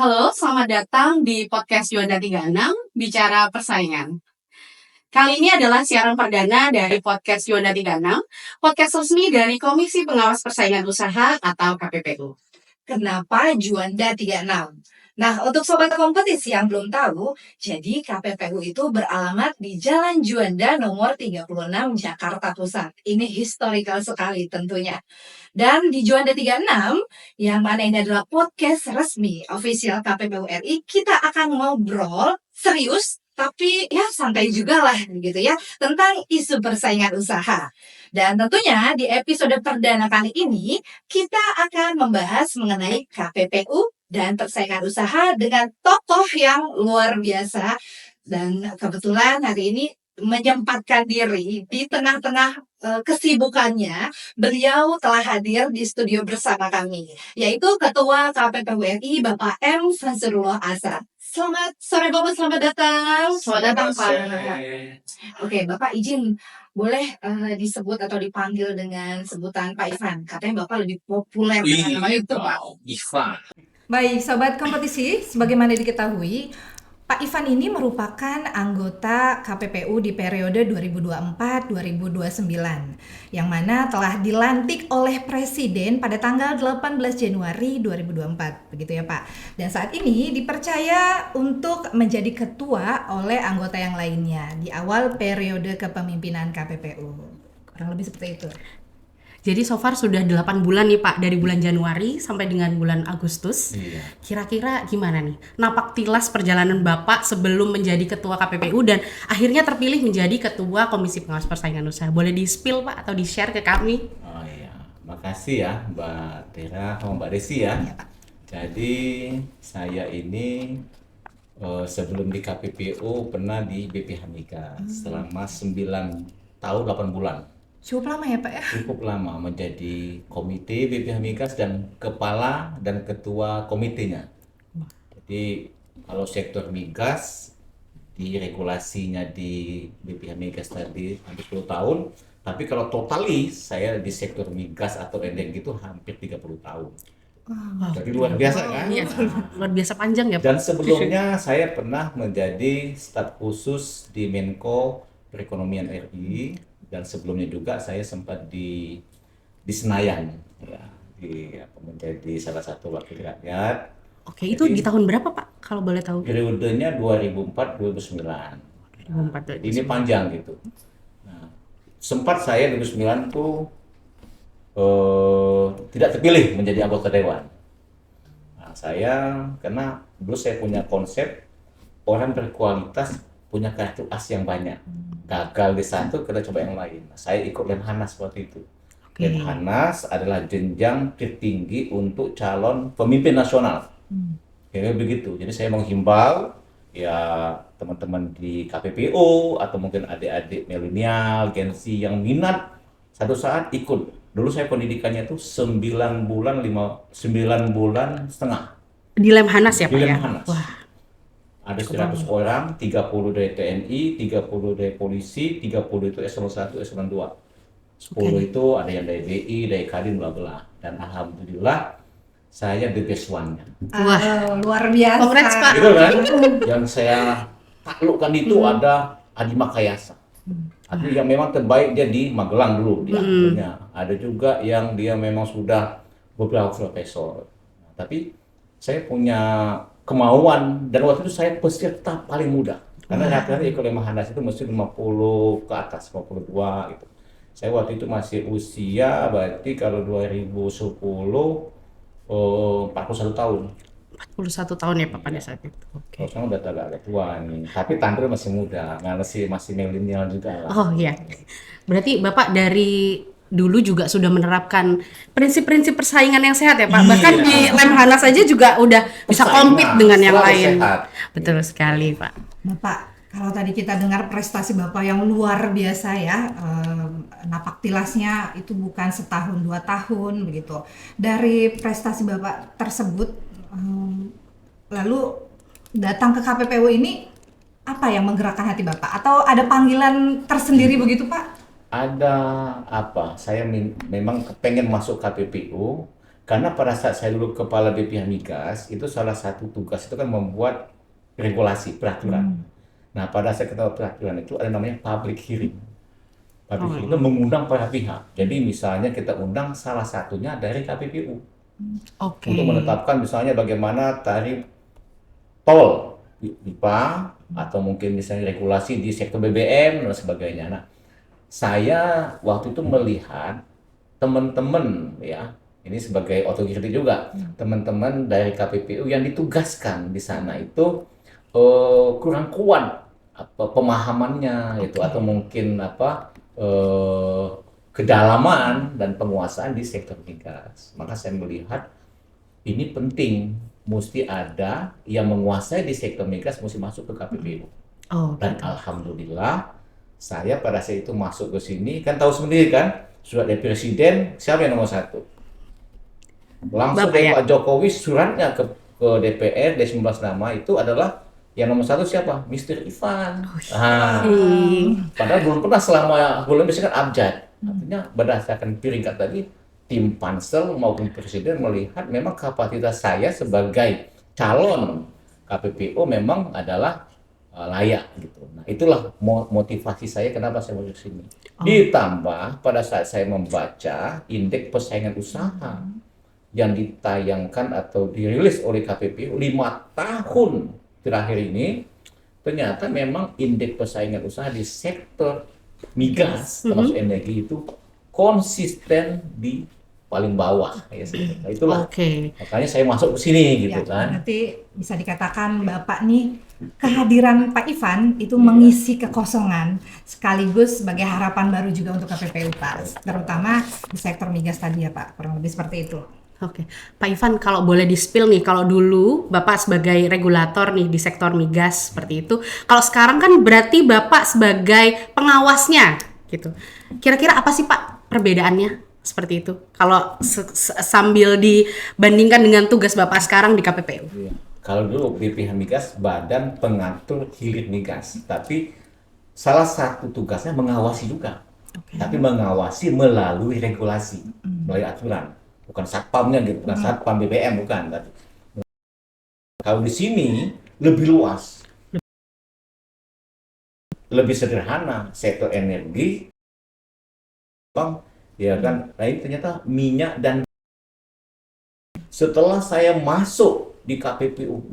Halo, selamat datang di podcast Juanda 36, Bicara Persaingan. Kali ini adalah siaran perdana dari podcast Juanda 36, podcast resmi dari Komisi Pengawas Persaingan Usaha atau KPPU. Kenapa Juanda 36? Nah, untuk sobat kompetisi yang belum tahu, jadi KPPU itu beralamat di Jalan Juanda nomor 36 Jakarta Pusat. Ini historical sekali tentunya. Dan di Juanda 36, yang mana ini adalah podcast resmi official KPPU RI, kita akan ngobrol serius tapi ya santai juga lah gitu ya tentang isu persaingan usaha. Dan tentunya di episode perdana kali ini kita akan membahas mengenai KPPU dan persaingan usaha dengan tokoh yang luar biasa. Dan kebetulan hari ini menyempatkan diri di tengah-tengah kesibukannya, beliau telah hadir di studio bersama kami, yaitu Ketua KPPU RI Bapak M. Fazrullah Asa. Selamat sore Bapak, selamat datang. Selamat datang, Pak. Oke, Bapak izin boleh disebut atau dipanggil dengan sebutan Pak Ivan. Katanya Bapak lebih populer dengan nama itu, Pak. Ivan. Baik, sobat kompetisi, sebagaimana diketahui, Pak Ivan ini merupakan anggota KPPU di periode 2024-2029, yang mana telah dilantik oleh Presiden pada tanggal 18 Januari 2024, begitu ya Pak. Dan saat ini dipercaya untuk menjadi ketua oleh anggota yang lainnya di awal periode kepemimpinan KPPU. Kurang lebih seperti itu. Jadi so far sudah 8 bulan nih Pak, dari bulan Januari sampai dengan bulan Agustus. Iya. Kira-kira gimana nih? Napak tilas perjalanan Bapak sebelum menjadi ketua KPPU dan akhirnya terpilih menjadi ketua Komisi Pengawas Persaingan Usaha. Boleh di-spill Pak atau di-share ke kami? Oh iya, makasih ya Mbak Tera sama Mbak Desi ya. Jadi saya ini sebelum di KPPU pernah di BPH Migas selama 9 tahun 8 bulan. Cukup lama ya Pak ya? Cukup lama menjadi komite BPH Migas dan kepala dan ketua komitenya. Jadi kalau sektor migas di regulasinya di BPH Migas tadi hampir 10 tahun, tapi kalau totali saya di sektor migas atau endeng itu hampir 30 tahun. Jadi luar biasa kan? Iya, luar biasa panjang ya Pak. Dan sebelumnya saya pernah menjadi staf khusus di Menko Perekonomian RI. Dan sebelumnya juga saya sempat di Senayan ya, menjadi salah satu wakil rakyat. Oke, itu di tahun berapa Pak kalau boleh tahu? Periodenya 2004-2009. 2004. Ini panjang gitu. Nah, sempat saya 2009 tuh tidak terpilih menjadi anggota dewan. Nah, karena dulu saya punya konsep orang berkualitas punya kartu as yang banyak. Gagal di satu, kita coba yang lain. Nah, saya ikut Lemhanas waktu itu. Oke. Lemhanas adalah jenjang tertinggi untuk calon pemimpin nasional. Kayak begitu. Jadi saya menghimbau ya teman-teman di KPPU atau mungkin adik-adik milenial, Gen Z yang minat satu saat ikut. Dulu saya pendidikannya itu 9 bulan setengah. Di Lemhanas ya Pak Di ya? Lemhanas. Wah, Ada 100 orang, 30 dari TNI, 30 dari polisi, 30 itu eselon 1, eselon 2. 10 itu ada yang dari BI, dari Kadin, bla bla. Dan alhamdulillah saya the best one-nya. Wah. Luar biasa. Congrats, Pak. Gitu kan? Yang saya taklukkan itu ada Adi Makayasa. Tapi yang memang terbaik dia di Magelang dulu di akhirnya. Ada juga yang dia memang sudah beberapa profesor. Tapi saya punya kemauan dan waktu itu saya peserta paling muda. Karena rata-rata ikut Lemhanas itu mesti 50 ke atas, 52 gitu. Saya waktu itu masih usia berarti kalau 2010 41 tahun. 41 tahun ya Pak pada saat itu. Oke. Kalau sekarang udah agak tua nih, tapi tampil masih muda, masih milenial juga lah. Oh iya. Berarti Bapak dari dulu juga sudah menerapkan prinsip-prinsip persaingan yang sehat ya Pak. Bahkan Iya. di Lemhanas saja juga udah bisa Persaingan compete dengan yang selalu lain. sehat. Betul sekali Pak. Bapak, kalau tadi kita dengar prestasi Bapak yang luar biasa ya, napak tilasnya itu bukan setahun 2 tahun begitu. Dari prestasi Bapak tersebut, lalu datang ke KPPU ini apa yang menggerakkan hati Bapak? Atau ada panggilan tersendiri begitu Pak? Ada apa? Saya memang pengen masuk KPPU Karena pada saat saya dulu kepala BPH Migas, itu salah satu tugas itu kan membuat regulasi, peraturan. Nah, pada saat kita peraturan itu ada namanya public hearing. Public hearing itu mengundang para pihak. Jadi misalnya kita undang salah satunya dari KPPU Oke. untuk menetapkan misalnya bagaimana tarif tol pipa atau mungkin misalnya regulasi di sektor BBM dan sebagainya. Nah, saya waktu itu melihat teman-teman ya, ini sebagai otokritik juga, teman-teman dari KPPU yang ditugaskan di sana itu kurang kuat apa pemahamannya itu atau mungkin apa kedalaman dan penguasaan di sektor migas. Maka saya melihat ini penting, mesti ada yang menguasai di sektor migas mesti masuk ke KPPU. Oh, Dan alhamdulillah saya pada saat itu masuk ke sini, kan tahu sendiri kan, surat dari Presiden, siapa yang nomor 1? Langsung Bapak dari ya? Pak Jokowi suratnya ke DPR, dari 19 nama itu adalah yang nomor 1 siapa? Mr. Ivan. Nah, padahal belum pernah selama bulan biasanya kan abjad. Artinya berdasarkan peringkat tadi, tim pansel maupun presiden melihat memang kapasitas saya sebagai calon KPPU memang adalah layak gitu. Nah, itulah motivasi saya kenapa saya masuk sini. Ditambah pada saat saya membaca indeks persaingan usaha yang ditayangkan atau dirilis oleh KPPU 5 tahun terakhir ini, ternyata memang indeks persaingan usaha di sektor migas termasuk energi itu konsisten di paling bawah ya. Nah, itulah Oke. makanya saya masuk ke sini gitu Ya, kan. berarti bisa dikatakan Bapak nih kehadiran Pak Ivan itu mengisi kekosongan sekaligus sebagai harapan baru juga untuk KPPU Pak, terutama di sektor migas tadi ya Pak, kurang lebih seperti itu. Oke, Pak Ivan, kalau boleh di-spill nih, kalau dulu Bapak sebagai regulator nih di sektor migas seperti itu, kalau sekarang kan berarti Bapak sebagai pengawasnya gitu. Kira-kira apa sih Pak perbedaannya seperti itu? Kalau sambil dibandingkan dengan tugas Bapak sekarang di KPPU. Iya. Kalau dulu BPH Migas Badan Pengatur Hilir Migas, tapi salah satu tugasnya mengawasi juga. Tapi mengawasi melalui regulasi, melalui aturan. Bukan satpamnya gitu, bukan satpam BBM, bukan. Tapi kalau di sini lebih luas, lebih sederhana, sektor energi, bang, ya kan. Nah ini ternyata minyak dan setelah saya masuk di KPPU,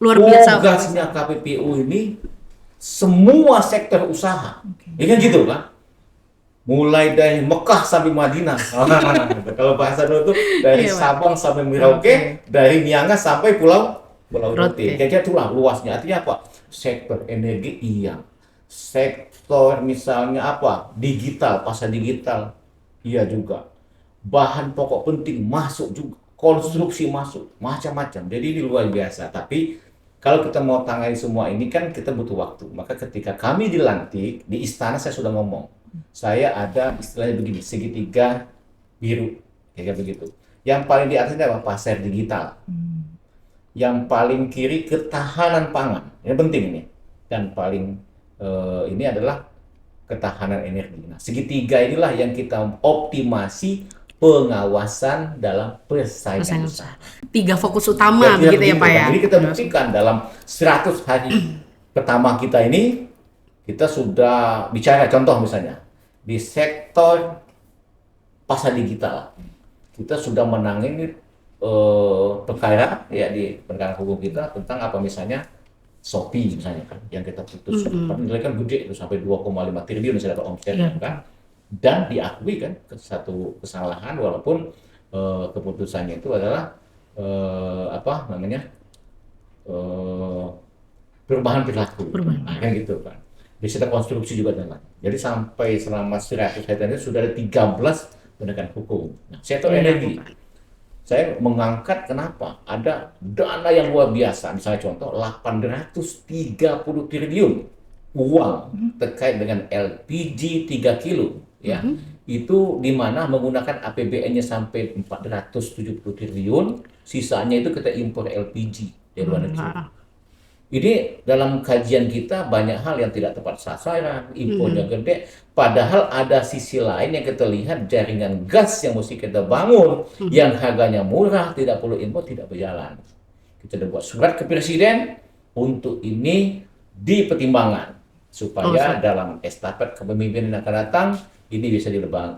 Luar biasa Pak. tugasnya KPPU ini semua sektor usaha, ya kan gitu kan. Mulai dari Mekah sampai Madinah. Kalau bahasa dulu tuh dari Iya, Pak. Sabang sampai Merauke, dari Miangas sampai Pulau Rote. Jadi itulah luasnya. Artinya apa? Sektor energi iya. Sektor misalnya apa? Digital, pasar digital iya juga. Bahan pokok penting masuk juga. Konstruksi masuk, macam-macam. Jadi ini luar biasa. Tapi kalau kita mau tangani semua ini kan kita butuh waktu. Maka ketika kami dilantik di istana saya sudah ngomong. Saya ada istilahnya begini, segitiga biru, kayak begitu. Yang paling di atasnya apa? Pasar digital. Yang paling kiri ketahanan pangan, ini penting ini. Dan paling ini adalah ketahanan energi. Nah, segitiga inilah yang kita optimasi pengawasan dalam persaingan usaha. 3 fokus utama Ya, begitu ya Pak ya. Jadi kita buktikan dalam 100 hari pertama kita ini, kita sudah bicara contoh misalnya di sektor pasar digital, kita sudah menangani perkara ya di perkara hukum kita tentang apa misalnya Shopee misalnya kan yang kita putus nilai kan gede itu sampai 2,5 triliun misalnya omsetnya kan, dan diakui kan satu kesalahan walaupun keputusannya itu adalah apa namanya perubahan perilaku, nah, kan gitu kan. Di sektor konstruksi juga dengan. Jadi sampai selama 100 hari itu sudah ada 13 penegakan hukum. Nah, sektor energi, saya mengangkat kenapa? Ada dana yang luar biasa, misalnya contoh 830 triliun uang terkait dengan LPG 3 kilo, ya. Itu di mana menggunakan APBN-nya sampai 470 triliun, sisanya itu kita impor LPG dari luar negeri. Ini dalam kajian kita banyak hal yang tidak tepat sasaran, infonya gede, padahal ada sisi lain yang kita lihat jaringan gas yang mesti kita bangun, yang harganya murah, tidak perlu impor, tidak berjalan. Kita udah buat surat ke Presiden untuk ini dipertimbangkan supaya dalam estafet kepemimpinan yang akan datang ini bisa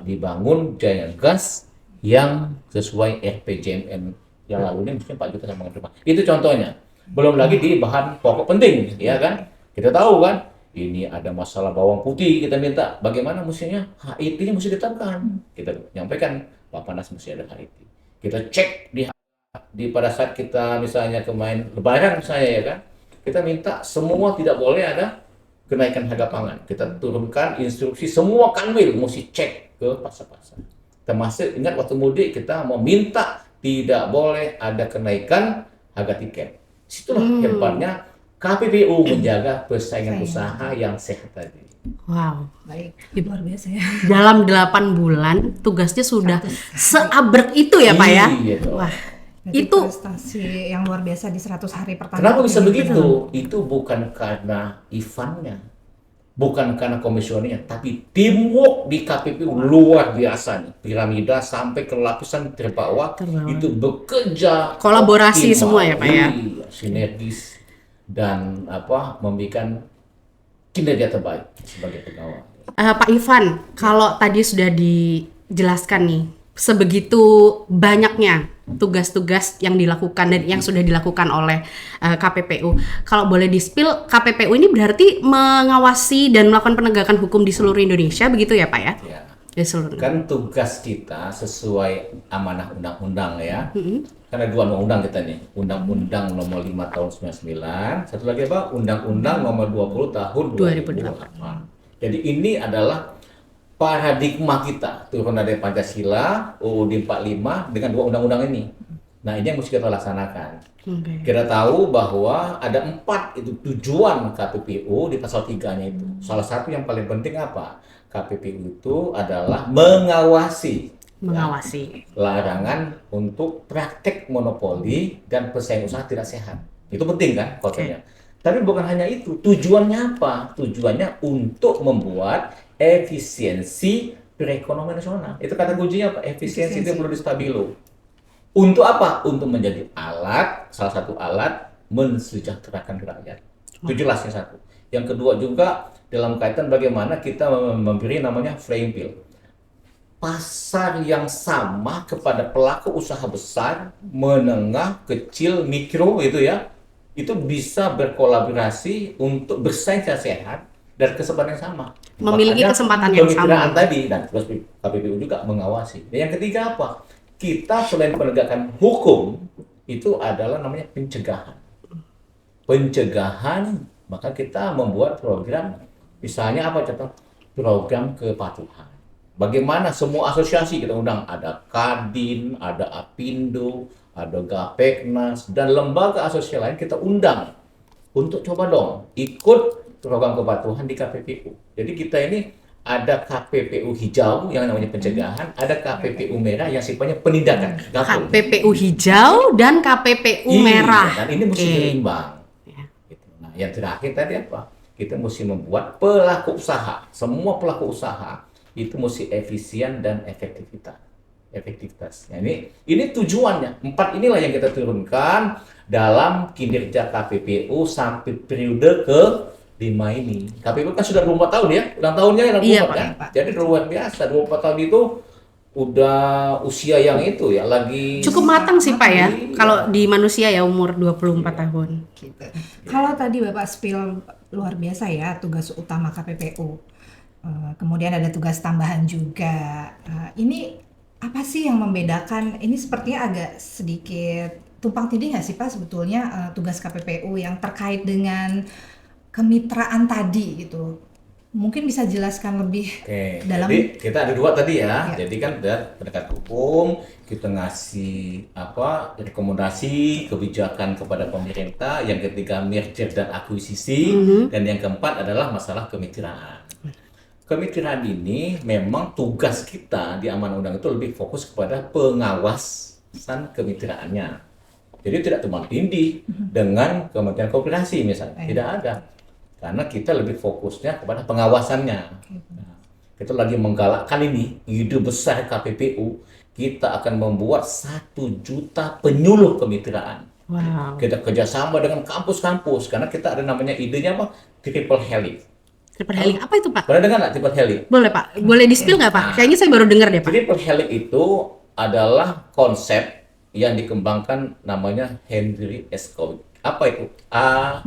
dibangun jaringan gas yang sesuai RPJMN yang lalu ini mungkin 4 juta sama depan. Itu contohnya. Belum lagi di bahan pokok penting, ya kan? Kita tahu kan, ini ada masalah bawang putih, kita minta bagaimana mestinya HIT-nya mesti ditekan. Kita nyampaikan Bappenas mesti ada HIT. Kita cek di pada saat kita misalnya kemarin Lebaran misalnya ya kan, kita minta semua tidak boleh ada kenaikan harga pangan. Kita turunkan instruksi semua kanwil mesti cek ke pasar-pasar. Termasuk ingat waktu mudik kita mau minta tidak boleh ada kenaikan harga tiket. Situlah hebatnya KPPU menjaga persaingan usaha yang sehat tadi. Wow. Baik, luar biasa ya. Dalam 8 bulan tugasnya sudah seabrek itu ya Pak ya? Iya dong. Wah, Jadi itu prestasi yang luar biasa di 100 hari pertama. Kenapa bisa ini. begitu? Itu bukan karena Ivannya, bukan karena komisionernya, tapi teamwork di KPPU luar biasa nih. Piramida sampai ke lapisan terbawah itu bekerja Kolaborasi optimal. semua ya, Pak ya? Iya, sinergis dan memberikan kinerja terbaik sebagai pegawai. Pak Ivan, kalau tadi sudah dijelaskan nih, sebegitu banyaknya tugas-tugas yang dilakukan dan yang sudah dilakukan oleh KPPU. Kalau boleh di-spill, KPPU ini berarti mengawasi dan melakukan penegakan hukum di seluruh Indonesia, begitu ya Pak ya? Ya. Di seluruh. Kan tugas kita sesuai amanah undang-undang ya. Karena 2 undang-undang kita nih. Undang-Undang nomor 5 tahun 99, satu lagi apa? Undang-Undang nomor 20 tahun 2008. Jadi ini adalah paradigma kita turun dari Pancasila, UUD 45 dengan 2 undang-undang ini. Nah, ini yang mesti kita laksanakan. Kita tahu bahwa ada 4 itu tujuan KPPU di pasal 3-nya itu. Salah satu yang paling penting apa? KPPU itu adalah mengawasi larangan untuk praktek monopoli dan persaingan usaha tidak sehat. Itu penting kan kontennya. Tapi bukan hanya itu. Tujuannya apa? Tujuannya untuk membuat efisiensi perekonomian nasional. Itu kata kuncinya apa? Efisiensi itu perlu distabilo. Untuk apa? Untuk menjadi salah satu alat mensejahterakan rakyat. Itu jelasnya satu. Yang kedua juga dalam kaitan bagaimana kita memberi namanya playing field. Pasar yang sama kepada pelaku usaha besar, menengah, kecil, mikro itu ya, itu bisa berkolaborasi untuk bersaing secara sehat dan kesempatan yang sama. Memiliki Makanya kesempatan yang sama. Kemitraan tadi dan terus KPPU juga mengawasi. Dan yang ketiga apa? Kita selain penegakan hukum itu adalah namanya pencegahan. Pencegahan, maka kita membuat program, misalnya apa contoh? Program kepatuhan. Bagaimana semua asosiasi kita undang, ada Kadin, ada Apindo, ada Gapeknas, dan lembaga asosiasi lain kita undang untuk coba dong ikut program kepatuhan di KPPU. Jadi kita ini ada KPPU hijau yang namanya pencegahan, ada KPPU merah yang sifatnya penindakan. KPPU hijau dan KPPU merah. Dan ini mesti seimbang. Gitu. Nah, yang terakhir tadi apa? Kita mesti membuat pelaku usaha, semua pelaku usaha itu mesti efisien dan efektivitas. Nah, ini tujuannya. 4 inilah yang kita turunkan dalam kinerja KPPU sampai periode ke-5 ini. KPPU kan sudah 24 tahun ya, ulang tahunnya yang 24 kan. Jadi luar biasa, 24 tahun itu udah usia yang itu ya, lagi Cukup matang sih Pak ya, Iya. kalau di manusia ya umur 24 tahun. Gitu. Kalau tadi Bapak spill luar biasa ya tugas utama KPPU. Kemudian ada tugas tambahan juga. Ini apa sih yang membedakan? Ini sepertinya agak sedikit tumpang tindih nggak sih Pak sebetulnya tugas KPPU yang terkait dengan kemitraan tadi gitu. Mungkin bisa jelaskan lebih dalam. Jadi kita ada 2 tadi ya. Ya. Jadi kan ada penegakan hukum, kita ngasih rekomendasi kebijakan kepada pemerintah. Yang ketiga merger dan akuisisi, dan yang keempat adalah masalah kemitraan. Kemitraan ini memang tugas kita di amanah undang itu lebih fokus kepada pengawasan kemitraannya. Jadi tidak tumpang tindih dengan Kementerian Koperasi misalnya, tidak ada. Karena kita lebih fokusnya kepada pengawasannya. Nah, kita lagi menggalakkan ini, ide besar KPPU, kita akan membuat 1 juta penyuluh kemitraan. Wow. Kita kerjasama dengan kampus-kampus, karena kita ada namanya idenya apa? Triple Helix. Triple helix apa itu Pak? Pernah dengar nggak Triple Helix? Boleh Pak, boleh di-spill nggak Pak? Kayaknya saya baru dengar deh Pak. Triple Helix itu adalah konsep yang dikembangkan namanya Henry Escovitch. Apa itu? A,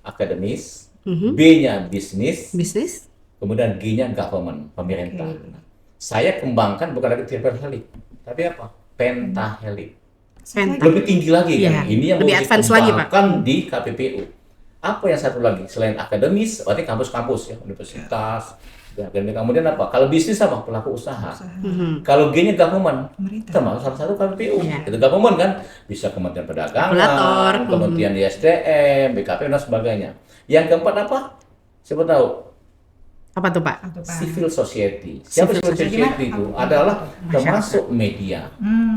akademis, B-nya bisnis, Bisnis? kemudian G-nya government, pemerintah. Nah, saya kembangkan bukan lagi triple helix, tapi apa? Pentahelix. Penta. Lebih tinggi lagi Iya, kan? Ini yang lebih mau advance lagi, Pak. dikembangkan di KPPU. Apa yang satu lagi? Selain akademis, berarti kampus-kampus ya, universitas. Ya, kemudian apa? Kalau bisnis apa? Pelaku usaha. Kalau G-nya government, Pemerintah. termasuk salah satu KPPU. Iya. Itu government kan, bisa Kementerian Regulator. Perdagangan, Kementerian ISDM, BKP dan sebagainya. Yang keempat apa? Siapa tahu? Apa tuh Pak? Atau Pak? Civil society. Siapa Civil civil society itu? Apa? Adalah Masyarakat. termasuk media.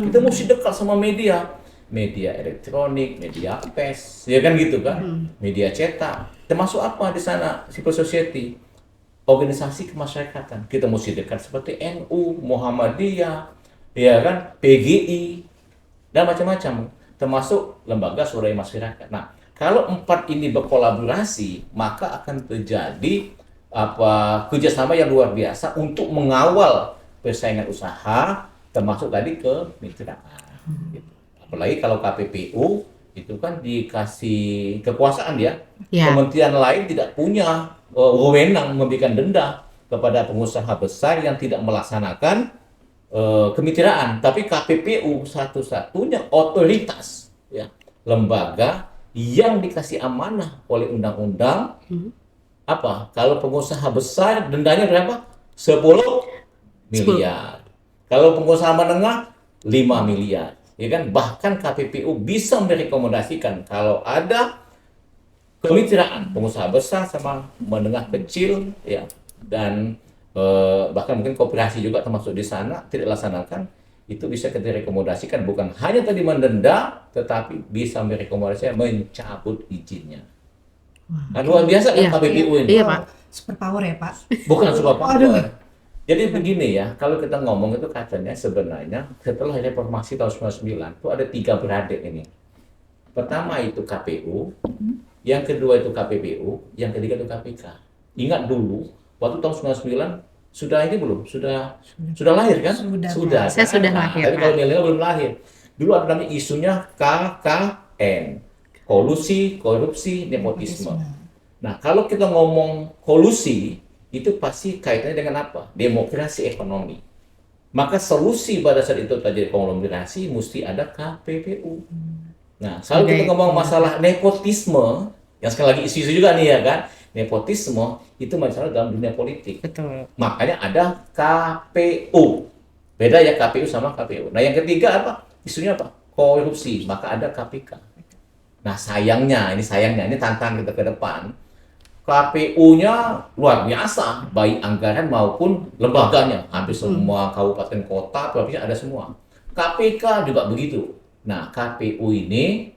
Kita mesti dekat sama media. Media elektronik, media pers, ya kan gitu kan? Media cetak. Termasuk apa di sana? Civil society. Organisasi kemasyarakatan. Kita mesti dekat seperti NU, Muhammadiyah, ya kan? PGI, dan macam-macam. Termasuk lembaga swadaya masyarakat. Nah, kalau 4 ini berkolaborasi, maka akan terjadi kerjasama yang luar biasa untuk mengawal persaingan usaha, termasuk tadi kemitraan. Gitu. Apalagi kalau KPPU itu kan dikasih kekuasaan ya. Ya. Kementerian lain tidak punya wewenang memberikan denda kepada pengusaha besar yang tidak melaksanakan kemitraan, tapi KPPU satu-satunya otoritas ya, lembaga yang dikasih amanah oleh undang-undang. Apa? Kalau pengusaha besar dendanya berapa? 10 miliar. Kalau pengusaha menengah 5 miliar. Ya kan? Bahkan KPPU bisa merekomendasikan kalau ada kemitraan pengusaha besar sama menengah kecil ya, dan bahkan mungkin koperasi juga termasuk di sana tidak laksanakan, itu bisa kita rekomendasikan bukan hanya tadi mendenda, tetapi bisa merekomendasikan mencabut izinnya. Nah, luar biasa kan Iya. KPPU ini. Iya Pak. Super power ya Pak. Bukan super Aduh. power. Jadi begini ya, kalau kita ngomong itu katanya sebenarnya setelah reformasi tahun 99 itu ada 3 beradik ini. Pertama itu KPU, yang kedua itu KPPU, yang ketiga itu KPK. Ingat dulu waktu tahun 99 sudah ini belum? Sudah lahir kan? Sudah. Saya kan? sudah Nah, lahir, tapi Pak. kalau milenial belum lahir. Dulu ada namanya isunya KKN. Kolusi, korupsi, nepotisme. Nah, kalau kita ngomong kolusi, itu pasti kaitannya dengan apa? Demokrasi ekonomi. Maka solusi pada saat itu terjadi konglomerasi mesti ada KPPU. Nah, selalu kita ngomong masalah nepotisme, yang sekali lagi isu-isu juga nih ya kan, nepotisme itu masalah dalam dunia politik. Betul. Makanya ada KPU. Beda ya KPU sama KPU. Nah, yang ketiga apa? Isunya apa? Korupsi. Maka ada KPK. Nah, sayangnya, ini tantangan kita ke depan. KPU-nya luar biasa, baik anggaran maupun lembaganya. Hampir semua kabupaten kota, provinsi ada semua. KPK juga begitu. Nah, KPPU ini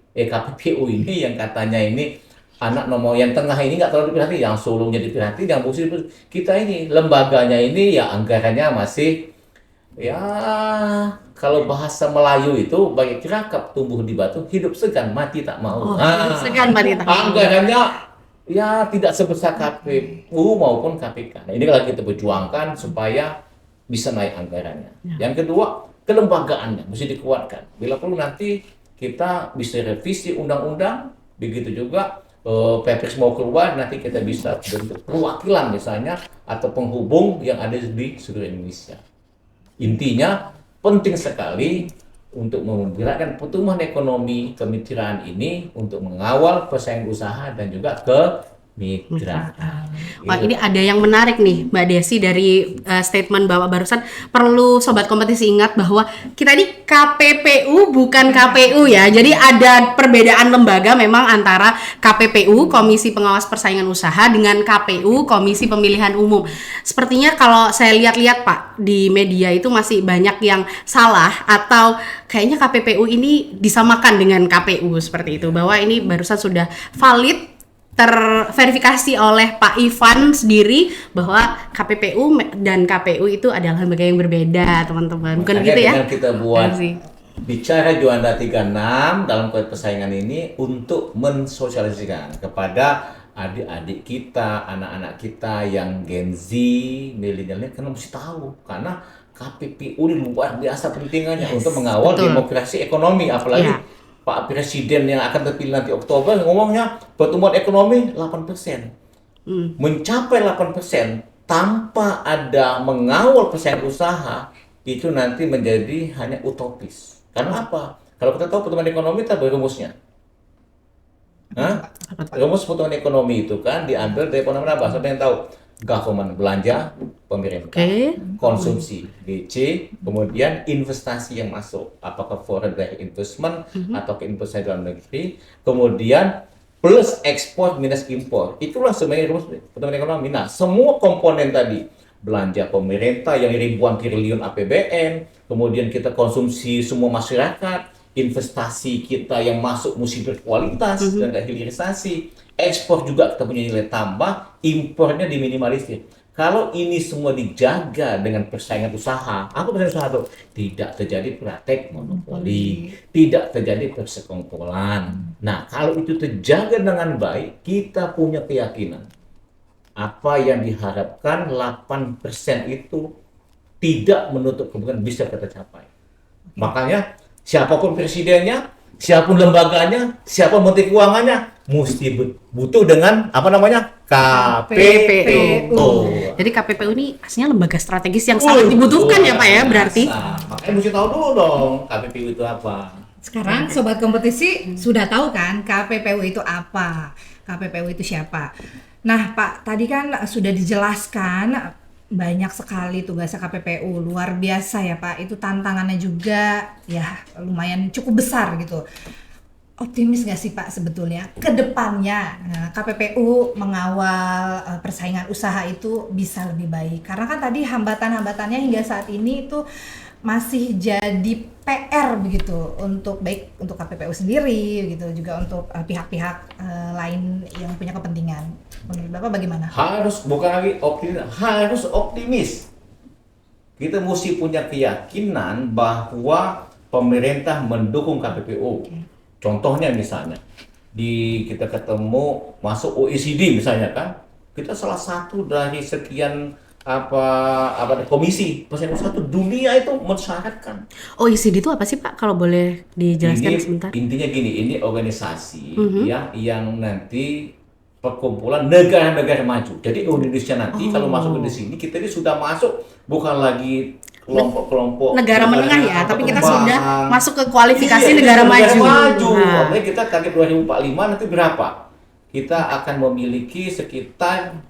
yang katanya ini anak nomor yang tengah ini nggak terlalu diperhati, yang sulungnya diperhati, yang fungsi kita ini lembaganya ini ya anggarannya masih ya, kalau bahasa Melayu itu bagi kirakap tumbuh di batu, hidup segan mati tak mau. Hidup segan mati tak mau. Anggarannya ya tidak sebesar KPU maupun KPK. Nah, ini kalau kita perjuangkan supaya bisa naik anggarannya. Yang kedua, kelembagaannya mesti dikuatkan. Bila perlu nanti kita bisa revisi undang-undang, begitu juga Perpres mau keluar, nanti kita bisa bentuk perwakilan misalnya atau penghubung yang ada di seluruh Indonesia. Intinya penting sekali untuk menggerakkan pertumbuhan ekonomi kemitraan ini untuk mengawal persaingan usaha dan juga mitra. Wah, ini ada yang menarik nih, Mbak Desi, dari statement Bapak barusan. Perlu Sobat Kompetisi ingat bahwa kita ini KPPU bukan KPU ya. Jadi ada perbedaan lembaga memang antara KPPU, Komisi Pengawas Persaingan Usaha, dengan KPU, Komisi Pemilihan Umum. Sepertinya kalau saya lihat-lihat Pak, di media itu masih banyak yang salah, atau kayaknya KPPU ini disamakan dengan KPU seperti itu. Bahwa ini barusan sudah valid, terverifikasi oleh Pak Ivan sendiri bahwa KPPU dan KPU itu adalah lembaga yang berbeda, teman-teman. Bukan Makanya gitu ya? dengan kita buat Iya sih. bicara Juanda 36 dalam kode persaingan ini untuk mensosialisasikan kepada adik-adik kita, anak-anak kita yang Gen Z, milenialnya, karena mesti tahu, karena KPPU ini luar biasa pentingannya untuk mengawal betul. demokrasi ekonomi, apalagi Ya. Pak Presiden yang akan terpilih nanti Oktober ngomongnya pertumbuhan ekonomi 8%. Mencapai 8% tanpa ada mengawal persaingan usaha itu nanti menjadi hanya utopis. Karena apa? Kalau kita tahu pertumbuhan ekonomi kita rumusnya. Rumus pertumbuhan ekonomi itu kan diambil dari ekonomi apa? Siapa yang tahu? Government, belanja pemerintah, Oke. konsumsi BC, kemudian investasi yang masuk, apakah foreign direct investment atau ke investasi dalam negeri, kemudian plus ekspor minus impor. Itulah sebenarnya rumus pertumbuhan ekonomi. Nah, semua komponen tadi, belanja pemerintah yang ribuan triliun APBN, kemudian kita konsumsi semua masyarakat, investasi kita yang masuk mesti berkualitas dan ada hilirisasi, ekspor juga kita punya nilai tambah, impornya diminimalisir. Kalau ini semua dijaga dengan persaingan usaha, apa persaingan usaha itu? Tidak terjadi praktek monopoli, tidak terjadi persekongkolan. Nah, kalau itu terjaga dengan baik, kita punya keyakinan apa yang diharapkan 8% itu tidak menutup kemungkinan bisa kita capai. Makanya siapapun presidennya, siapapun lembaganya, siapapun menteri keuangannya, mesti butuh dengan apa namanya? KPPU. Jadi KPPU ini aslinya lembaga strategis yang sangat dibutuhkan ya Pak ya, berarti. Makanya mesti tahu dulu dong KPPU itu apa. Sekarang Sobat Kompetisi sudah tahu kan KPPU itu apa, KPPU itu siapa. Nah Pak, tadi kan sudah dijelaskan banyak sekali tugasnya KPPU, luar biasa ya Pak. Itu tantangannya juga ya lumayan cukup besar gitu. Optimis nggak sih Pak sebetulnya ke depannya KPPU mengawal persaingan usaha itu bisa lebih baik? Karena kan tadi hambatan-hambatannya hingga saat ini itu masih jadi PR begitu, untuk baik untuk KPPU sendiri gitu, juga untuk pihak-pihak lain yang punya kepentingan. Menurut Bapak bagaimana? Bukan lagi optimis, harus optimis. Kita mesti punya keyakinan bahwa pemerintah mendukung KPPU. Contohnya misalnya, kita ketemu masuk OECD misalnya kan, kita salah satu dari sekian komisi persaingan usaha dunia itu mensyaratkan. OECD itu apa sih Pak? Kalau boleh dijelaskan sebentar. Intinya gini, ini organisasi ya yang nanti perkumpulan negara-negara maju. Jadi Indonesia nanti kalau masuk di sini, kita ini sudah masuk bukan lagi kelompok-kelompok negara menengah ya, tapi kita sudah masuk ke kualifikasi negara maju. Nah. Makanya kita target 2045 nanti berapa? Kita akan memiliki sekitar,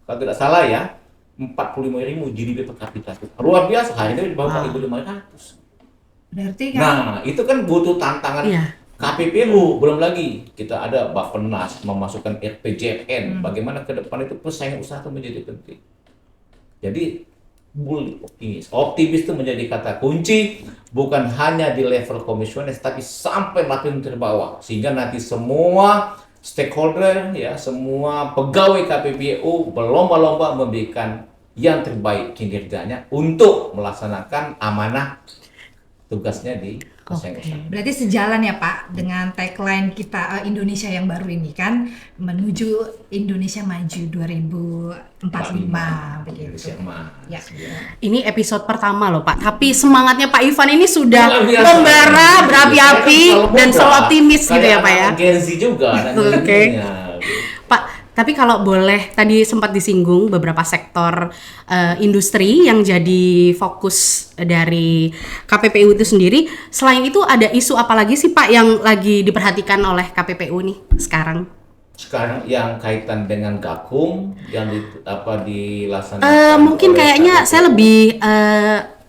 kalau tidak salah ya, 45.000 GDP per kapita. Luar biasa, hari ini di bawah 4.500. Berarti kan? Nah, itu kan butuh tantangan. Iya. KPPU, belum lagi kita ada Bappenas memasukkan RPJMN. Bagaimana ke depan itu persaingan usaha itu menjadi penting. Jadi optimis itu menjadi kata kunci, bukan hanya di level komisioner, tapi sampai makin terbawah, sehingga nanti semua stakeholder ya, semua pegawai KPPU berlomba-lomba memberikan yang terbaik kinerjanya untuk melaksanakan amanah tugasnya di persaingan usaha. Berarti sejalan ya Pak dengan tagline kita Indonesia yang baru ini kan, menuju Indonesia Maju 2045 begitu. Ya. Ini episode pertama loh Pak, tapi semangatnya Pak Ivan ini sudah Luar biasa. membara berapi-api dan selalu optimis gitu ya Pak ya. Gen Z juga. Oke. Pak, tapi kalau boleh, tadi sempat disinggung beberapa sektor industri yang jadi fokus dari KPPU itu sendiri. Selain itu ada isu apa lagi sih Pak yang lagi diperhatikan oleh KPPU nih sekarang? sekarang yang kaitan dengan Gakum yang dilaksanakan Mungkin oleh kayaknya KPPU. saya lebih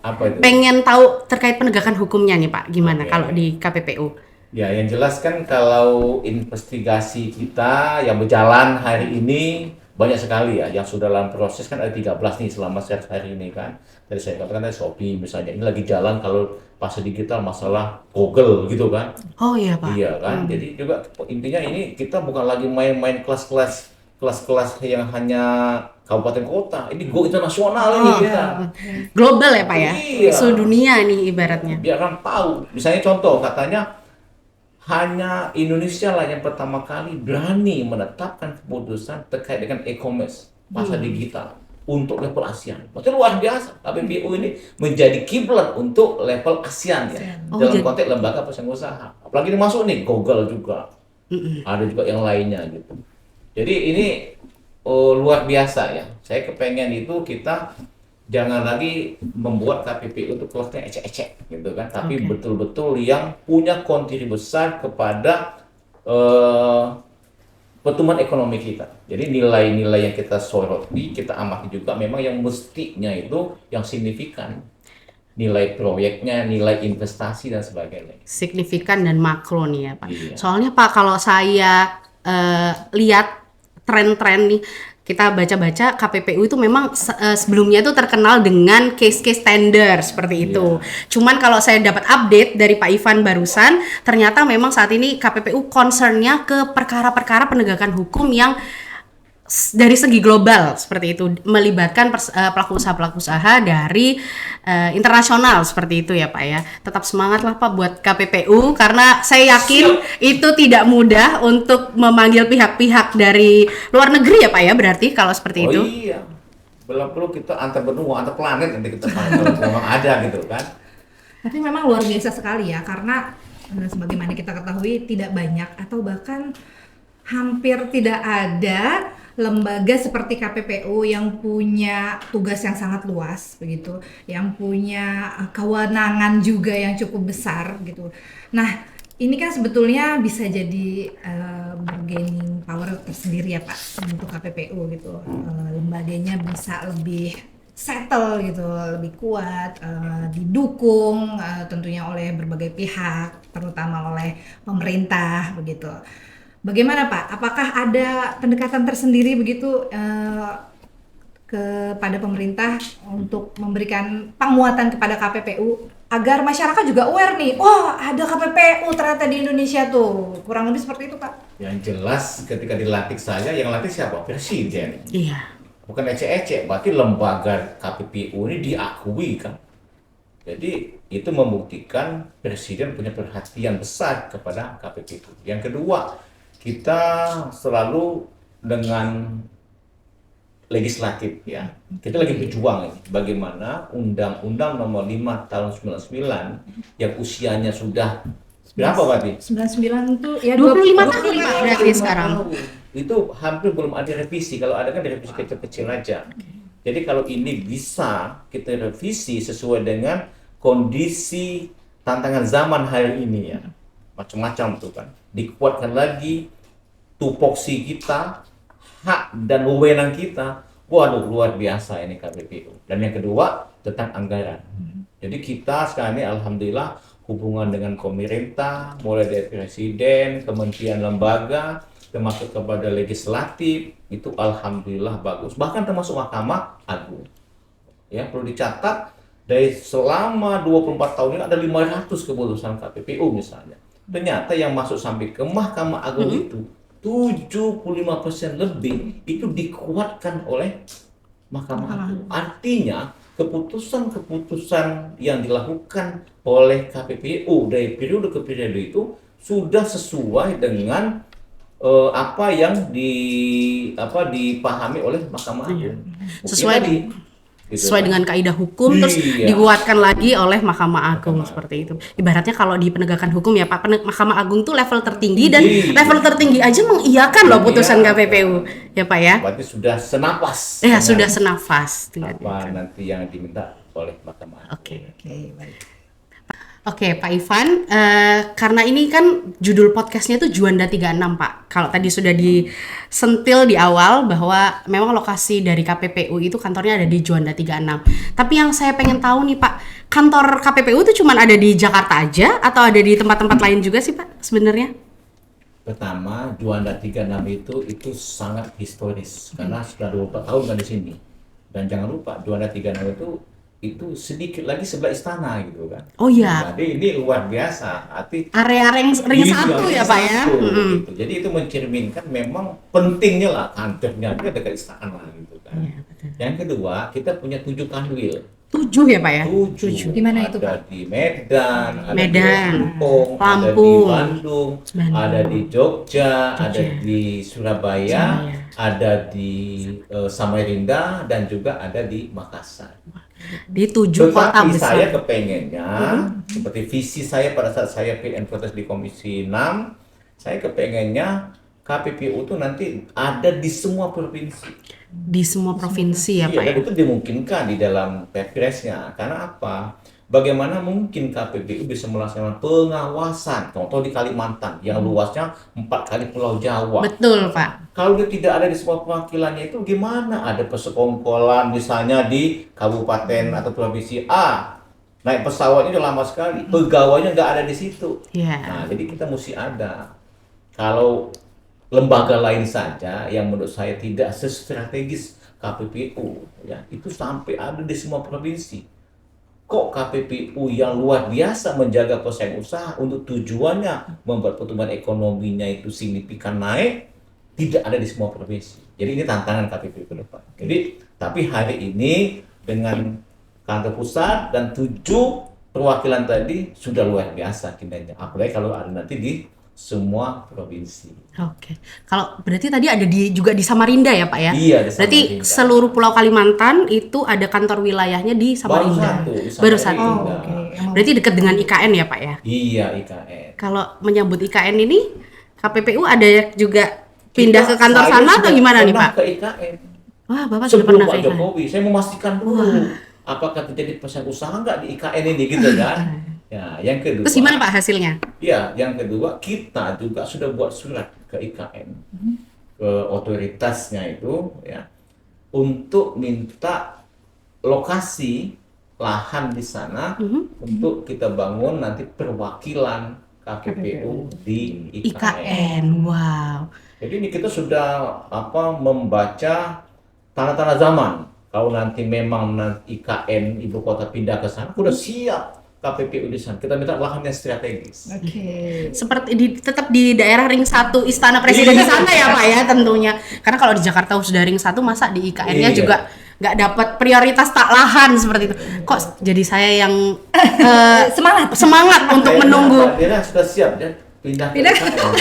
Apa itu? pengen tahu terkait penegakan hukumnya nih Pak, gimana Oke. kalau di KPPU? Ya, yang jelas kan kalau investigasi kita yang berjalan hari ini banyak sekali ya, yang sudah dalam proses kan ada 13 nih selama hari ini kan. Tadi saya katakan tadi Shopee misalnya, ini lagi jalan kalau pasar digital masalah Google gitu kan. Oh iya Pak. Iya kan, jadi juga intinya ini kita bukan lagi main-main kelas-kelas yang hanya kabupaten kota, ini go internasional ini kita. Global ya Pak ya? Iya. Isu dunia nih ibaratnya. Biar orang tahu, misalnya contoh katanya hanya Indonesia lah yang pertama kali berani menetapkan keputusan terkait dengan e-commerce, pasar digital untuk level ASEAN. Berarti luar biasa. KPPU ini menjadi kiblat untuk level ASEAN ya, Oh, dalam jadi- konteks lembaga persaingan usaha. Apalagi ini masuk nih Google juga, ada juga yang lainnya gitu. Jadi ini luar biasa ya. Saya kepengen itu kita jangan lagi membuat KPPU itu kelasnya ecek-ecek gitu kan, tapi Oke. betul-betul yang punya kontribusi besar kepada pertumbuhan ekonomi kita. Jadi nilai-nilai yang kita soroti, kita amati juga memang yang mestinya itu yang signifikan. Nilai proyeknya, nilai investasi dan sebagainya. Signifikan dan makro nih ya Pak. Iya. Soalnya Pak kalau saya lihat tren-tren nih, kita baca-baca KPPU itu memang sebelumnya itu terkenal dengan case-case tender seperti itu. Cuman kalau saya dapat update dari Pak Ivan barusan, ternyata memang saat ini KPPU concernnya ke perkara-perkara penegakan hukum yang dari segi global seperti itu, melibatkan pelaku usaha dari internasional seperti itu ya Pak ya. Tetap semangat lah Pak buat KPPU karena saya yakin itu tidak mudah untuk memanggil pihak-pihak dari luar negeri ya Pak ya, berarti kalau seperti itu. Iya, belum perlu kita antar benua, antar planet nanti kita panggil kalau memang ada gitu kan. Tapi memang luar biasa sekali ya, karena sebagaimana kita ketahui tidak banyak atau bahkan hampir tidak ada lembaga seperti KPPU yang punya tugas yang sangat luas begitu, yang punya kewenangan juga yang cukup besar gitu. Nah, ini kan sebetulnya bisa jadi bargaining power tersendiri ya Pak untuk KPPU gitu. Lembaganya bisa lebih settle gitu, lebih kuat, didukung tentunya oleh berbagai pihak, terutama oleh pemerintah begitu. Bagaimana Pak? Apakah ada pendekatan tersendiri begitu kepada pemerintah untuk memberikan penguatan kepada KPPU agar masyarakat juga aware nih, wah ada KPPU ternyata di Indonesia tuh, kurang lebih seperti itu Pak? Yang jelas ketika dilantik saya, yang lantik siapa? Presiden. Iya. Bukan ecek-ecek, berarti lembaga KPPU ini diakui kan. Jadi itu membuktikan Presiden punya perhatian besar kepada KPPU. Yang kedua, kita selalu dengan legislatif ya. Kita lagi berjuang ini bagaimana Undang-Undang Nomor 5 Tahun 99 yang usianya sudah berapa berarti? 99 tuh ya 25 tahun Pak berarti sekarang. Itu hampir belum ada revisi. Kalau ada kan revisi kecil-kecil aja. Jadi kalau ini bisa kita revisi sesuai dengan kondisi tantangan zaman hari ini ya. Macam-macam tuh kan. Dikuatkan lagi tupoksi kita, hak dan wewenang kita. Waduh, luar biasa ini KPPU. Dan yang kedua, tentang anggaran. Jadi kita sekarang ini alhamdulillah hubungan dengan pemerintah, mulai dari presiden, kementerian lembaga, termasuk kepada legislatif, itu alhamdulillah bagus. Bahkan termasuk Mahkamah Agung. Ya, perlu dicatat dari selama 24 tahun ini ada 500 keputusan KPPU misalnya. Ternyata yang masuk sampai ke Mahkamah Agung itu 75% lebih itu dikuatkan oleh Mahkamah Agung. Artinya keputusan-keputusan yang dilakukan oleh KPPU dari periode ke periode itu sudah sesuai dengan apa yang dipahami oleh Mahkamah Agung. Bukti Sesuai tadi, gitu sesuai kan. dengan kaidah hukum terus Iya. dikuatkan lagi oleh Mahkamah Agung Mahkamah seperti itu. Ibaratnya kalau di penegakan hukum ya Pak, Mahkamah Agung tuh level tertinggi dan Iya. level tertinggi aja mengiyakan loh putusan Iya. KPPU ya Pak ya. Berarti sudah senapas Ya dengan sudah senafas. apa nanti yang diminta oleh Mahkamah Agung. Oke. Oke, baik. Oke, Pak Ivan, karena ini kan judul podcastnya itu Juanda 36, Pak. Kalau tadi sudah disentil di awal bahwa memang lokasi dari KPPU itu kantornya ada di Juanda 36. Tapi yang saya pengen tahu nih, Pak, kantor KPPU itu cuma ada di Jakarta aja atau ada di tempat-tempat lain juga sih, Pak, sebenarnya? Pertama, Juanda 36 itu sangat historis karena sudah 24 tahun kan di sini. Dan jangan lupa Juanda 36 itu sedikit lagi sebelah istana gitu kan. Oh iya, Jadi ini luar biasa. Arti area ring Iya, satu ya, Pak ya? satu, Mm-mm. gitu. Jadi itu mencerminkan memang pentingnya lah kantornya itu dekat istana gitu kan. Iya, betul. Yang kedua, kita punya 7 kanwil. 7 ya, Pak ya? 7. Di mana itu, Ada di Medan, ada di Medan, Lampung, ada di Lampung, Bandung, Bandung, ada di Jogja, ada Jogja, di Surabaya, ada di Samarinda, dan juga ada di Makassar. di 7 kota Tetapi saya besar. kepengennya, seperti visi saya pada saat saya fit and protes di Komisi 6, saya kepengennya KPPU itu nanti ada di semua provinsi. Di semua provinsi ya, Pak Iya, ya? dan itu dimungkinkan di dalam Perpresnya. Karena apa? Bagaimana mungkin KPPU bisa melaksanakan pengawasan? Contoh di Kalimantan, yang luasnya 4 kali Pulau Jawa. Betul, Pak. Kalau dia tidak ada di semua perwakilannya itu gimana? Ada persekongkolan misalnya di kabupaten atau provinsi A. Naik pesawatnya udah lama sekali, pegawainya nggak ada di situ. Iya. Nah, jadi kita mesti ada. Kalau lembaga lain saja yang menurut saya tidak sestrategis KPPU, ya itu sampai ada di semua provinsi. Kok KPPU yang luar biasa menjaga persaingan usaha untuk tujuannya membuat pertumbuhan ekonominya itu signifikan naik, tidak ada di semua provinsi. Jadi ini tantangan KPPU ke depan. Jadi, tapi hari ini dengan kantor pusat dan 7 perwakilan tadi sudah luar biasa kinerja. Apalagi kalau ada nanti di semua provinsi. Oke. Kalau berarti tadi ada juga di Samarinda ya, Pak ya? Iya, di Berarti Samarinda. seluruh Pulau Kalimantan itu ada kantor wilayahnya di Samarinda. Baru satu, di Baru Samarinda. satu. Oh, oke. Emang Berarti dekat dengan IKN ya, Pak ya? Iya, IKN. Kalau menyambut IKN ini KPPU ada juga pindah ke kantor Saya sana atau sudah gimana nih, pernah Pak? ke IKN. Wah, Bapak sudah Sebelum pernah Pak ke IKN. Jokowi, saya memastikan dulu apakah terjadi persaingan usaha nggak di IKN ini gitu kan? Ya, yang kedua. Terus gimana, Pak, hasilnya? Ya, yang kedua kita juga sudah buat surat ke IKN, ke otoritasnya itu ya, untuk minta lokasi lahan di sana untuk kita bangun nanti perwakilan KPPU di IKN. IKN. Wow. Jadi ini kita sudah membaca tanda-tanda zaman. Kalau nanti memang IKN ibu kota pindah ke sana, udah siap KPPU di sana. Kita minta lahan yang strategis. Oke. Seperti tetap di daerah ring 1 Istana Presiden di sana ya, Pak ya, tentunya. Karena kalau di Jakarta sudah ring 1, masa di IKN-nya Iya. juga nggak dapat prioritas tak lahan seperti itu. Kok jadi saya yang semangat untuk menunggu. Daerah sudah siap ya pindah ke Pindah. IKN.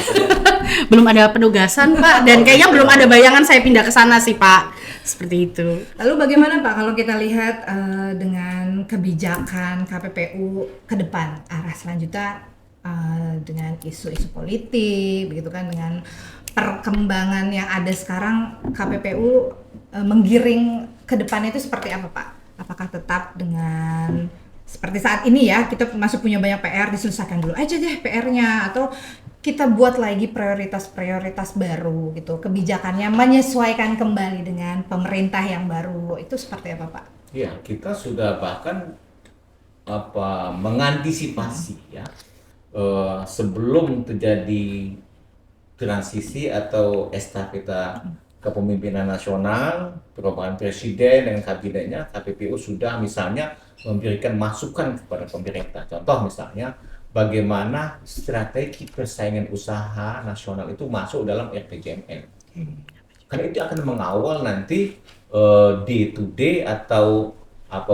Belum ada penugasan, Pak, dan kayaknya belum ada bayangan saya pindah ke sana sih, Pak. Seperti itu. Lalu bagaimana Pak kalau kita lihat dengan kebijakan KPPU ke depan arah selanjutnya dengan isu-isu politik begitu kan, dengan perkembangan yang ada sekarang, KPPU menggiring ke depan itu seperti apa, Pak? Apakah tetap dengan seperti saat ini ya, kita masih punya banyak PR, diselesaikan dulu aja deh PR-nya, atau kita buat lagi prioritas-prioritas baru gitu, kebijakannya menyesuaikan kembali dengan pemerintah yang baru, itu seperti apa, Pak? Ya, kita sudah bahkan mengantisipasi ya sebelum terjadi transisi atau estafeta kepemimpinan nasional, perubahan presiden dengan kabinetnya, KPPU sudah misalnya memberikan masukan kepada pemerintah. Contoh misalnya, bagaimana strategi persaingan usaha nasional itu masuk dalam RPJMN. Karena itu akan mengawal nanti day to day atau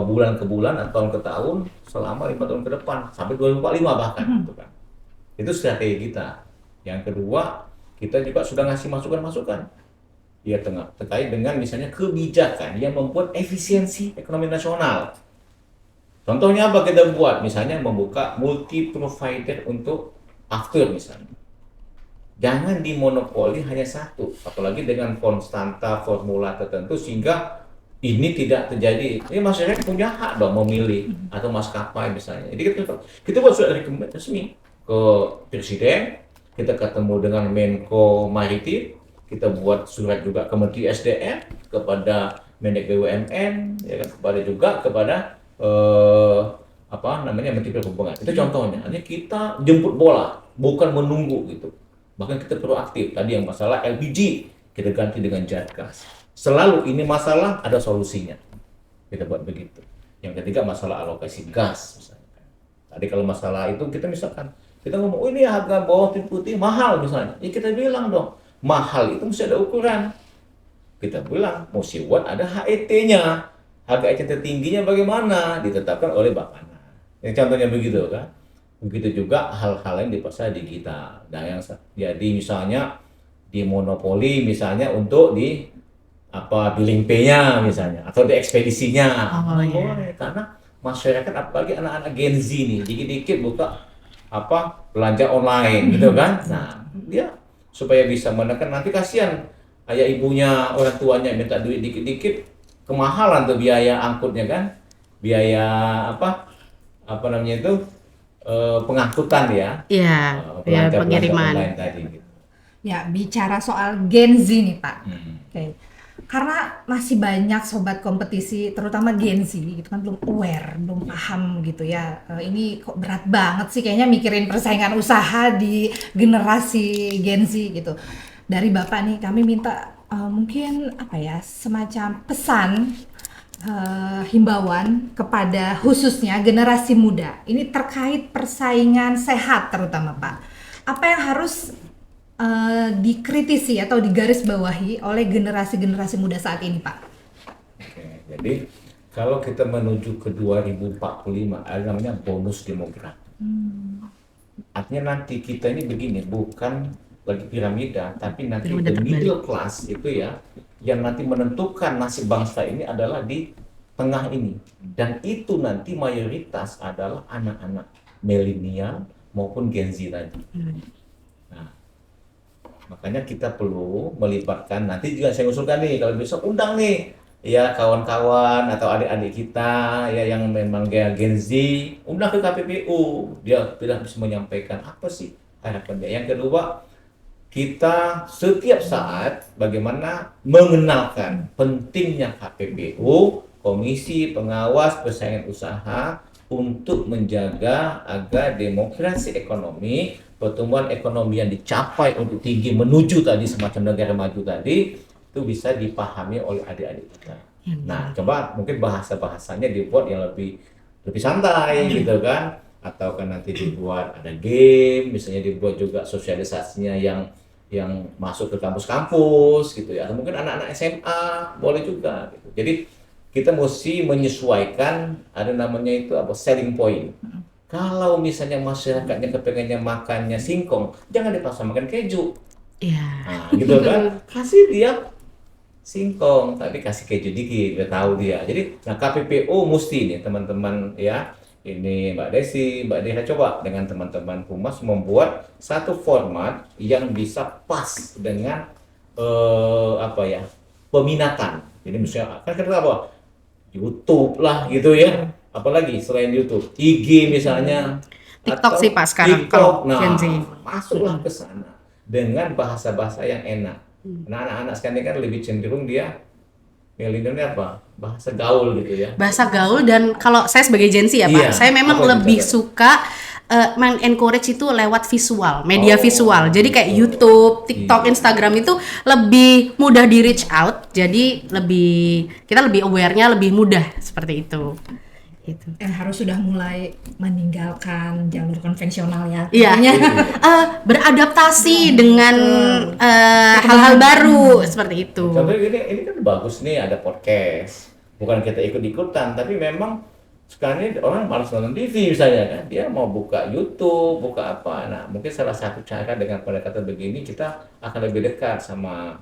bulan ke bulan atau tahun ke tahun selama 5 tahun ke depan sampai 2045 bahkan gitu kan. Itu strategi kita. Yang kedua, kita juga sudah ngasih masukan-masukan ya terkait dengan misalnya kebijakan yang membuat efisiensi ekonomi nasional. Contohnya apa kita buat? Misalnya membuka multi provider untuk after misalnya. Jangan dimonopoli hanya satu, apalagi dengan konstanta formula tertentu sehingga ini tidak terjadi. Ini masyarakat punya hak dong memilih atau maskapai misalnya. Jadi kita buat surat resmi ke Presiden, kita ketemu dengan Menko Maritim, kita buat surat juga ke Menteri SDM, kepada Mendik BUMN, ya kan, kepada Menteri Perhubungan. Itu contohnya. Artinya kita jemput bola, bukan menunggu gitu. Bahkan kita proaktif. Tadi yang masalah LPG kita ganti dengan jet gas. Selalu ini masalah ada solusinya. Kita buat begitu. Yang ketiga masalah alokasi gas misalnya. Tadi kalau masalah itu kita misalkan kita ngomong, oh ini harga bawang putih mahal misalnya. Ya kita bilang dong, mahal itu mesti ada ukuran. Kita bilang mesti buat ada HET-nya. Harga HET tertingginya bagaimana? Ditetapkan oleh Bappenas. Yang contohnya begitu kan. Begitu juga hal-hal lain di pasar digital. Nah yang jadi misalnya di monopoli misalnya untuk di billing pay-nya misalnya atau di ekspedisinya. Boleh karena masyarakat apalagi anak-anak Gen Z nih dikit-dikit buka belanja online gitu kan. Nah, dia supaya bisa menekan, nanti kasihan ayah ibunya, orang tuanya minta duit dikit-dikit, kemahalan tuh biaya angkutnya kan. Biaya pengangkutan ya. Iya, Belanja pengiriman. online tadi gitu. Ya, bicara soal Gen Z nih Pak. Oke. Karena masih banyak sobat kompetisi, terutama Gen Z gitu kan belum aware, belum paham gitu ya. Ini kok berat banget sih kayaknya mikirin persaingan usaha di generasi Gen Z gitu. Dari Bapak nih kami minta mungkin semacam pesan himbauan kepada khususnya generasi muda. Ini terkait persaingan sehat terutama Pak. Apa yang harus dikritisi atau digarisbawahi oleh generasi-generasi muda saat ini, Pak? Oke, jadi kalau kita menuju ke 2045 ada namanya bonus demografi. Artinya nanti kita ini begini, bukan lagi piramida, tapi nanti the middle class itu ya, yang nanti menentukan nasib bangsa ini adalah di tengah ini. Dan itu nanti mayoritas adalah anak-anak milenial maupun Gen Z tadi. Nah, makanya kita perlu melibatkan, nanti juga saya usulkan nih, kalau besok undang nih ya kawan-kawan atau adik-adik kita ya yang memang Gen Z, undang ke KPPU, dia tidak bisa menyampaikan apa sih harapan dia. Yang kedua, kita setiap saat bagaimana mengenalkan pentingnya KPPU, Komisi Pengawas Persaingan Usaha, untuk menjaga agar demokrasi ekonomi, pertumbuhan ekonomi yang dicapai untuk tinggi menuju tadi semacam negara maju tadi itu bisa dipahami oleh adik-adik kita. Nah, coba mungkin bahasa-bahasanya dibuat yang lebih santai gitu kan, atau kan nanti dibuat ada game, misalnya dibuat juga sosialisasinya yang masuk ke kampus-kampus gitu ya, atau mungkin anak-anak SMA boleh juga gitu. Jadi kita mesti menyesuaikan, ada namanya itu selling point. Kalau misalnya masyarakatnya kepengennya makannya singkong, jangan dipaksa makan keju. Iya. Nah, gitu kan. Kasih dia singkong, tapi kasih keju dikit, biar tahu dia. Jadi, KPPU mesti nih teman-teman ya, ini Mbak Desi, Mbak Dera, coba dengan teman-teman Humas membuat satu format yang bisa pas dengan peminatan. Jadi misalnya kan apa? YouTube lah gitu ya, apalagi selain YouTube, IG misalnya, TikTok sih Pak sekarang TikTok. kalau Gen Z. Masuklah ke sana dengan bahasa-bahasa yang enak. Nah, anak-anak sekarang kan lebih cenderung dia milenialnya bahasa gaul gitu ya. Bahasa gaul, dan kalau saya sebagai Gen Z ya Pak, Iya, saya memang apa lebih itu, suka men-encourage itu lewat visual, media visual. Jadi kayak YouTube, TikTok, Instagram itu lebih mudah di reach out. Jadi kita lebih aware-nya lebih mudah seperti itu. Gitu. Harus sudah mulai meninggalkan jalur konvensional ya. Iya. Beradaptasi dengan hal-hal baru seperti itu. Contohnya ini kan bagus nih, ada podcast. Bukan kita ikut-ikutan, tapi memang sekarang ini orang malas nonton TV misalnya kan, dia mau buka YouTube, buka apa. Nah, mungkin salah satu cara dengan pendekatan begini kita akan lebih dekat sama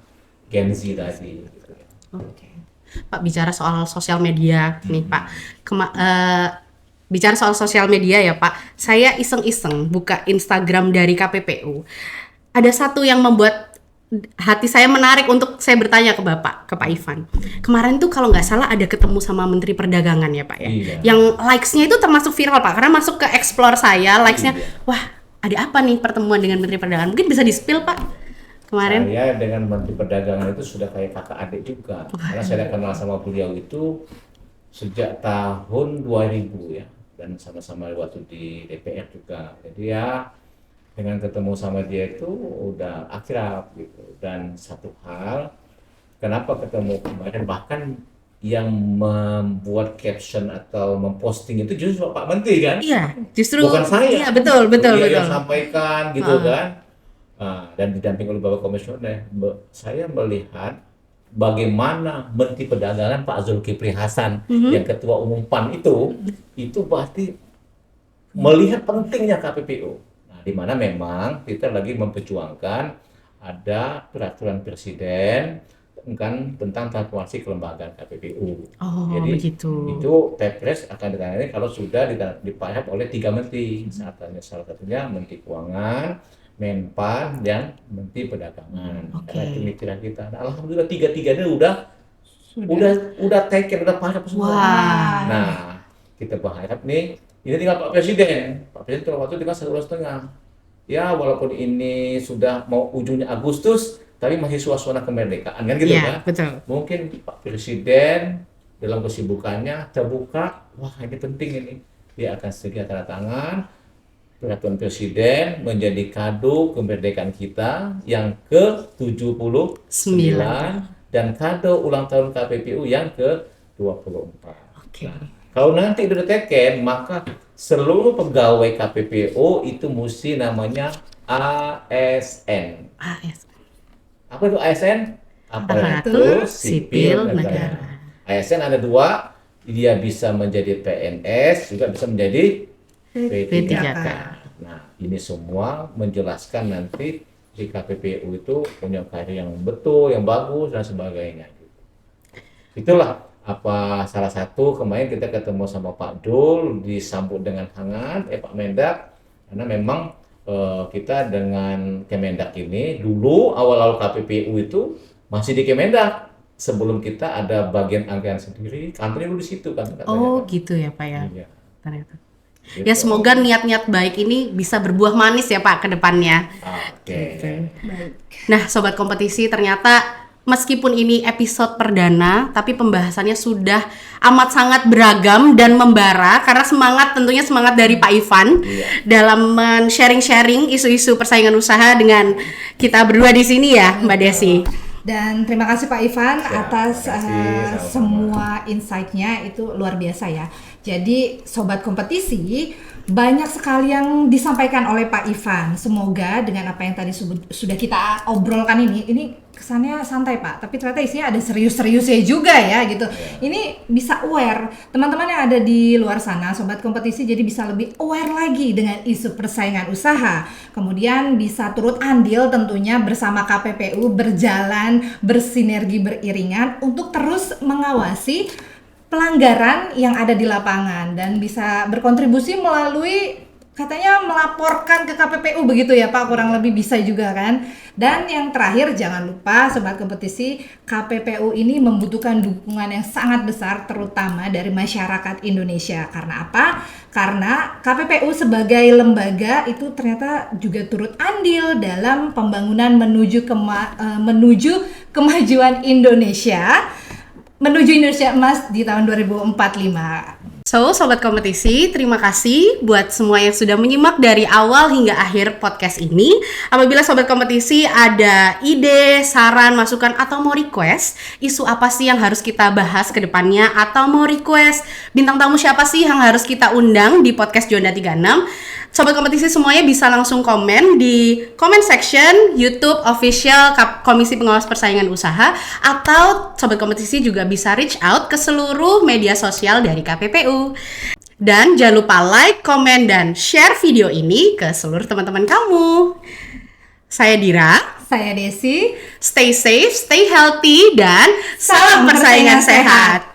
Gen Z tadi. Gitu. Oke. Pak, bicara soal sosial media nih Pak, bicara soal sosial media ya Pak, saya iseng-iseng buka Instagram dari KPPU. Ada satu yang membuat hati saya menarik untuk saya bertanya ke Pak Ivan. Kemarin tuh kalau nggak salah ada ketemu sama Menteri Perdagangan ya Pak ya. Iya. Yang likes-nya itu termasuk viral Pak, karena masuk ke explore saya, likes-nya, wah ada apa nih pertemuan dengan Menteri Perdagangan? Mungkin bisa di-spill Pak kemarin. Saya dengan Menteri Perdagangan itu sudah kayak kakak adik juga. Karena saya kenal sama beliau itu sejak tahun 2000 ya. Dan sama-sama waktu di DPR juga. Jadi ya dengan ketemu sama dia itu udah akrab gitu. Dan satu hal, kenapa ketemu kemarin, bahkan yang membuat caption atau memposting itu justru Pak Menteri kan? Iya, justru Bukan saya. Iya, betul. Dia yang sampaikan gitu kan. Dan didampingi oleh Bapak Komisioner. Saya melihat bagaimana Menteri Perdagangan Pak Zulkifli Hasan yang Ketua Umum PAN itu pasti melihat pentingnya KPPU. Di mana memang kita lagi memperjuangkan ada peraturan presiden kan tentang transformasi kelembagaan KPPU. Jadi begitu. itu Perpres akan ditangani kalau sudah dipahami oleh 3 menteri. Salah satunya Menteri Keuangan, Menpan, dan Menteri Perdagangan. Karena itu mitra kita. Nah, alhamdulillah 3-3 ini udah taken, udah paham semua. Nah, kita berharap nih. Ini tinggal Pak Presiden. Pak Presiden kalau waktu tinggal 1,5 bulan. Ya walaupun ini sudah mau ujungnya Agustus, tapi masih suasana kemerdekaan kan gitu kan? Betul. Mungkin Pak Presiden dalam kesibukannya terbuka, wah ini penting ini. Dia akan segera tanda tangan peraturan Presiden menjadi kado kemerdekaan kita yang ke-79 dan kado ulang tahun KPPU yang ke-24. Nah, kalau nanti udah diteken, maka seluruh pegawai KPPU itu mesti namanya ASN. Apa itu ASN? Aparatur Sipil Negara. ASN ada 2, dia bisa menjadi PNS, juga bisa menjadi P3K. Nah, ini semua menjelaskan nanti di KPPU itu punya karir yang betul, yang bagus, dan sebagainya. Itulah salah satu kemarin kita ketemu sama Pak Dul, disambut dengan hangat Pak Mendak, karena memang kita dengan Kemendak ini dulu awal-awal KPPU itu masih di Kemendak, sebelum kita ada bagian anggaran sendiri, kantornya dulu di situ kan. Gitu ya Pak ya. Iya. Ternyata. Gitu. Ya semoga niat-niat baik ini bisa berbuah manis ya Pak ke depannya. Oke. Nah Sobat Kompetisi, ternyata meskipun ini episode perdana, tapi pembahasannya sudah amat sangat beragam dan membara karena tentunya semangat dari Pak Ivan dalam men-sharing isu-isu persaingan usaha dengan kita berdua di sini ya, Mbak Desi. Dan terima kasih Pak Ivan atas sama-sama. semua insight-nya, itu luar biasa ya. Jadi Sobat Kompetisi, banyak sekali yang disampaikan oleh Pak Ivan. Semoga dengan apa yang tadi sudah kita obrolkan ini kesannya santai Pak, tapi ternyata isinya ada serius-seriusnya juga ya gitu. Ini bisa aware teman-teman yang ada di luar sana, Sobat Kompetisi, jadi bisa lebih aware lagi dengan isu persaingan usaha. Kemudian bisa turut andil tentunya bersama KPPU, berjalan bersinergi beriringan untuk terus mengawasi pelanggaran yang ada di lapangan dan bisa berkontribusi melalui katanya melaporkan ke KPPU begitu ya Pak, kurang lebih bisa juga kan. Dan yang terakhir jangan lupa Sobat Kompetisi, KPPU ini membutuhkan dukungan yang sangat besar terutama dari masyarakat Indonesia. Karena apa? Karena KPPU sebagai lembaga itu ternyata juga turut andil dalam pembangunan menuju kemajuan Indonesia, menuju Indonesia Emas di tahun 2045. So, Sobat Kompetisi, terima kasih buat semua yang sudah menyimak dari awal hingga akhir podcast ini. Apabila Sobat Kompetisi ada ide, saran, masukan, atau mau request isu apa sih yang harus kita bahas ke depannya, atau mau request bintang tamu siapa sih yang harus kita undang di podcast Juanda 36, Sobat Kompetisi semuanya bisa langsung komen di comment section YouTube official Komisi Pengawas Persaingan Usaha, atau Sobat Kompetisi juga bisa reach out ke seluruh media sosial dari KPPU. Dan jangan lupa like, komen, dan share video ini ke seluruh teman-teman kamu. Saya Dira. Saya Desi. Stay safe, stay healthy, dan salam persaingan sehat.